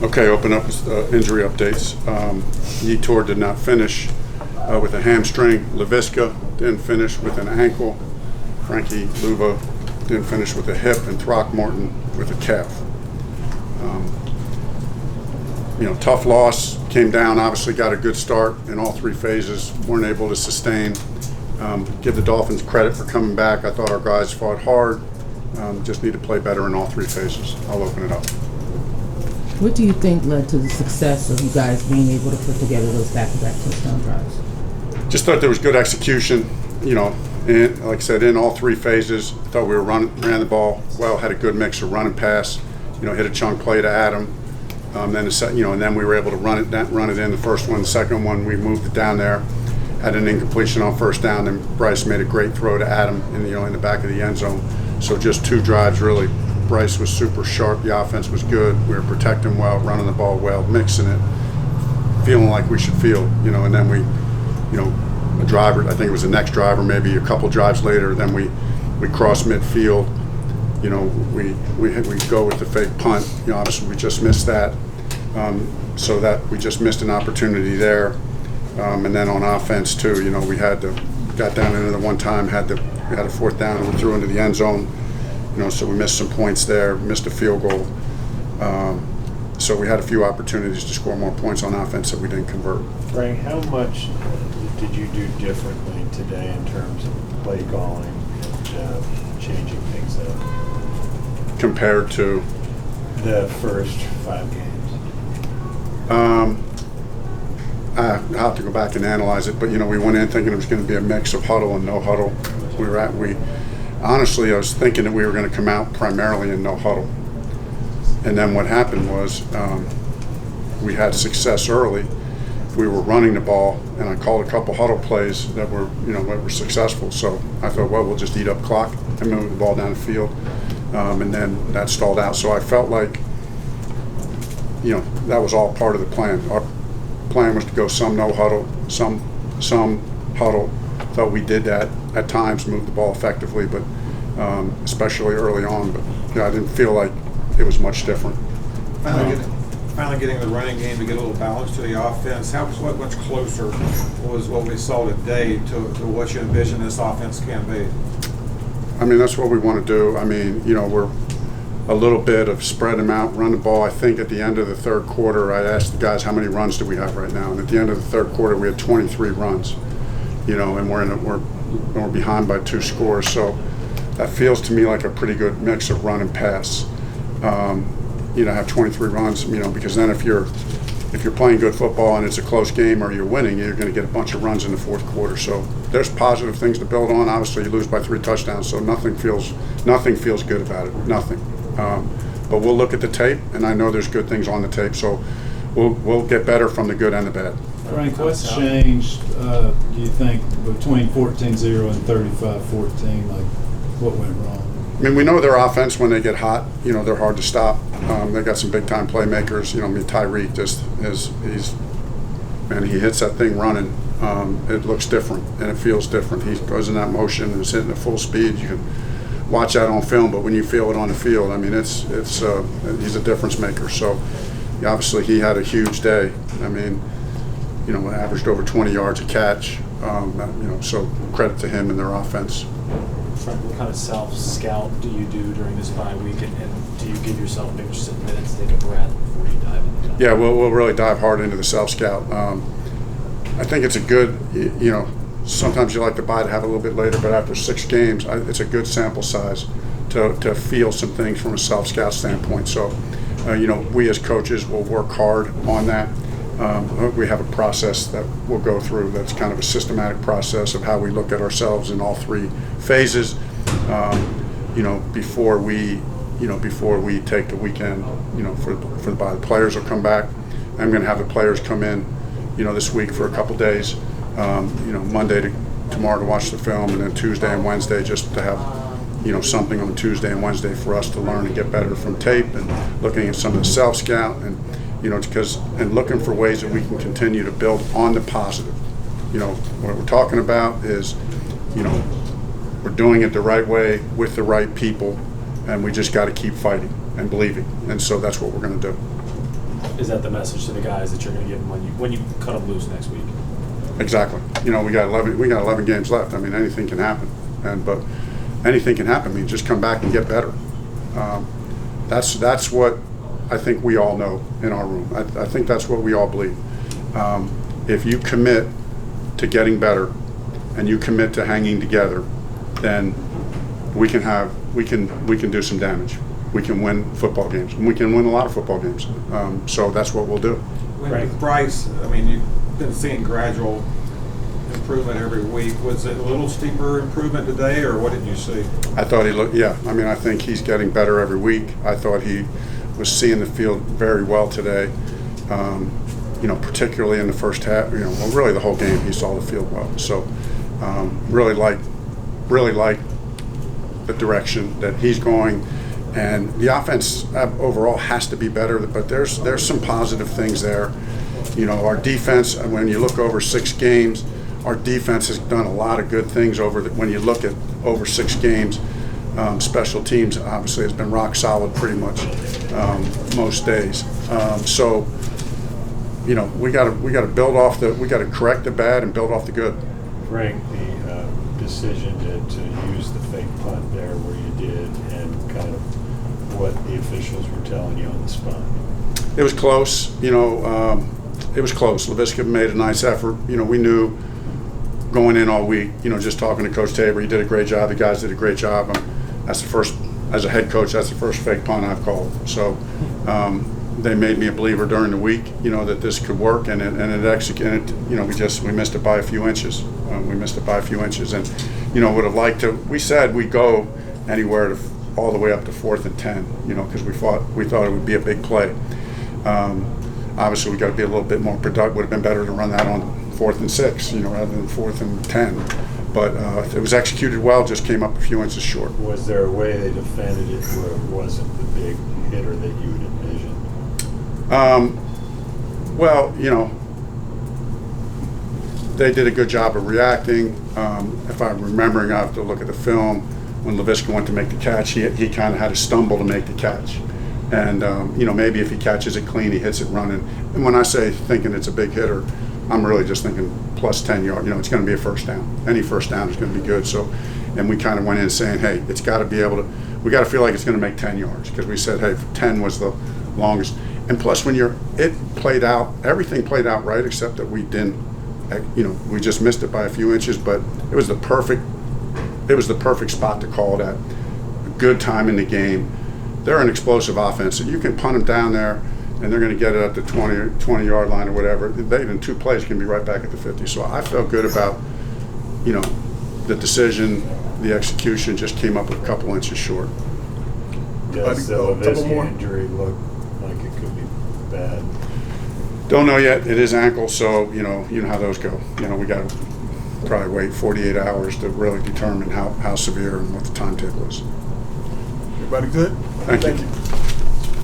Okay, open up injury updates. Yetur did not finish with a hamstring. Laviska didn't finish with an ankle. Frankie Luva didn't finish with a hip, and Throckmorton with a calf. Tough loss. Came down, obviously got a good start in all three phases. Weren't able to sustain. Give the Dolphins credit for coming back. I thought our guys fought hard. Just need to play better in all three phases. I'll open it up. What do you think led to the success of you guys being able to put together those back-to-back touchdown drives? Just thought there was good execution. And like I said, in all three phases, thought we ran the ball well. Had a good mix of run and pass. Hit a chunk play to Adam. And then we were able to run it in the first one. The second one, we moved it down there. Had an incompletion on first down, and Bryce made a great throw to Adam in the back of the end zone. So just two drives really. Bryce was super sharp. The offense was good. We were protecting well, running the ball well, mixing it, feeling like we should feel. And then we, a driver. I think it was the next drive, or maybe a couple drives later. Then we cross midfield. We go with the fake punt. Obviously we just missed that. So that we just missed an opportunity there. And then on offense too, we got down into the one time, we had a fourth down, and we threw into the end zone. So we missed some points there, missed a field goal. So we had a few opportunities to score more points on offense that we didn't convert. Frank, how much did you do differently today in terms of play calling and changing things up? Compared to? The first 5 games. I'll have to go back and analyze it, but we went in thinking it was going to be a mix of huddle and no huddle. Honestly, I was thinking that we were going to come out primarily in no huddle. And then what happened was we had success early. We were running the ball, and I called a couple huddle plays that were successful. So I thought, well, we'll just eat up clock and move the ball down the field. And then that stalled out. So I felt like, that was all part of the plan. Our plan was to go some no huddle, some huddle. Thought we did that at times, moved the ball effectively, but especially early on. But I didn't feel like it was much different. Finally getting the running game to get a little balance to the offense. What much closer was what we saw today to what you envision this offense can be? That's what we want to do. We're a little bit of spread them out, run the ball. I think at the end of the third quarter, I asked the guys how many runs do we have right now, and at the end of the third quarter, we had 23 runs. And we're behind by 2 scores. So that feels to me like a pretty good mix of run and pass. Have 23 runs. Because then if you're playing good football and it's a close game or you're winning, you're going to get a bunch of runs in the fourth quarter. So there's positive things to build on. Obviously, you lose by 3 touchdowns, so nothing feels good about it. Nothing. But we'll look at the tape, and I know there's good things on the tape. So we'll get better from the good and the bad. Frank, what's changed, do you think, between 14-0 and 35-14? Like, what went wrong? We know their offense, when they get hot, they're hard to stop. They got some big-time playmakers. Tyreek he hits that thing running. It looks different, and it feels different. He goes in that motion and is hitting at full speed. You can watch that on film, but when you feel it on the field, he's a difference maker. So, obviously, he had a huge day. Averaged over 20 yards a catch. So credit to him and their offense. Frank, what kind of self-scout do you do during this bye week, and do you give yourself maybe just a minute to take a breath before you dive into it? Yeah, we'll really dive hard into the self-scout. I think it's a good, sometimes you like the bye to have a little bit later, but after 6 games, it's a good sample size to feel some things from a self-scout standpoint. So, we as coaches will work hard on that. We have a process that we'll go through that's kind of a systematic process of how we look at ourselves in all 3 phases, before we take the weekend, for the bye. The players will come back. I'm going to have the players come in, this week for a couple days, Monday to tomorrow to watch the film, and then Tuesday and Wednesday just to have, something on Tuesday and Wednesday for us to learn and get better from tape and looking at some of the self-scout and and looking for ways that we can continue to build on the positive. What we're talking about is, we're doing it the right way with the right people, and we just got to keep fighting and believing. And so that's what we're going to do. Is that the message to the guys that you're going to give them when you cut them loose next week? Exactly. You know, we got 11 games left. I mean, anything can happen, but anything can happen. I mean, just come back and get better. That's what I think we all know in our room. I think that's what we all believe. If you commit to getting better and you commit to hanging together, then we can do some damage. We can win football games, and we can win a lot of football games. So that's what we'll do. With Bryce, I mean, you've been seeing gradual improvement every week. Was it a little steeper improvement today, or what did you see? I thought he looked, yeah. I mean, I think he's getting better every week. I thought he was seeing the field very well today. You know, particularly in the first half. You know, well, really the whole game he saw the field well. So, really like the direction that he's going. And the offense overall has to be better, but there's some positive things there. You know, our defense, when you look over 6 games, our defense has done a lot of good things when you look at over 6 games. Special teams obviously has been rock solid pretty much most days. So, you know, we got to build off we got to correct the bad and build off the good. Frank, the decision to use the fake punt there where you did, and kind of what the officials were telling you on the spot. It was close, you know. It was close. Laviska made a nice effort. You know, we knew going in all week. You know, just talking to Coach Tabor, he did a great job. The guys did a great job. That's the first, as a head coach, that's the first fake punt I've called. So they made me a believer during the week. You know, that this could work, and it executed. You know, we missed it by a few inches. We missed it by a few inches, and you know, would have liked to. We said we'd go anywhere to all the way up to 4th and 10, you know, because we thought it would be a big play. Obviously, we got to be a little bit more productive. Would have been better to run that on 4th and 6, you know, rather than 4th and 10. But it was executed well, just came up a few inches short. Was there a way they defended it where it wasn't the big hitter that you would envision? Well, you know, they did a good job of reacting. If I'm remembering, I have to look at the film. When Laviska went to make the catch, he kind of had to stumble to make the catch. And, you know, maybe if he catches it clean, he hits it running. And when I say thinking it's a big hitter, I'm really just thinking plus 10 yards. You know, it's going to be a first down. Any first down is going to be good. So, and we kind of went in saying, hey, it's got to be able to, we got to feel like it's going to make 10 yards. Because we said, hey, 10 was the longest. And plus, it played out, everything played out right, except that we didn't, you know, we just missed it by a few inches. But it was the perfect spot to call it at. A good time in the game. They're an explosive offense, so you can punt them down there, and they're going to get it at the 20-yard line or whatever. They, in 2 plays, can be right back at the 50. So I felt good about, you know, the decision, the execution. Just came up a couple inches short. Does the Laviska injury look like it could be bad? Don't know yet. It is ankle, so you know how those go. You know, we got to probably wait 48 hours to really determine how severe and what the timetable is. Everybody good? Thank you.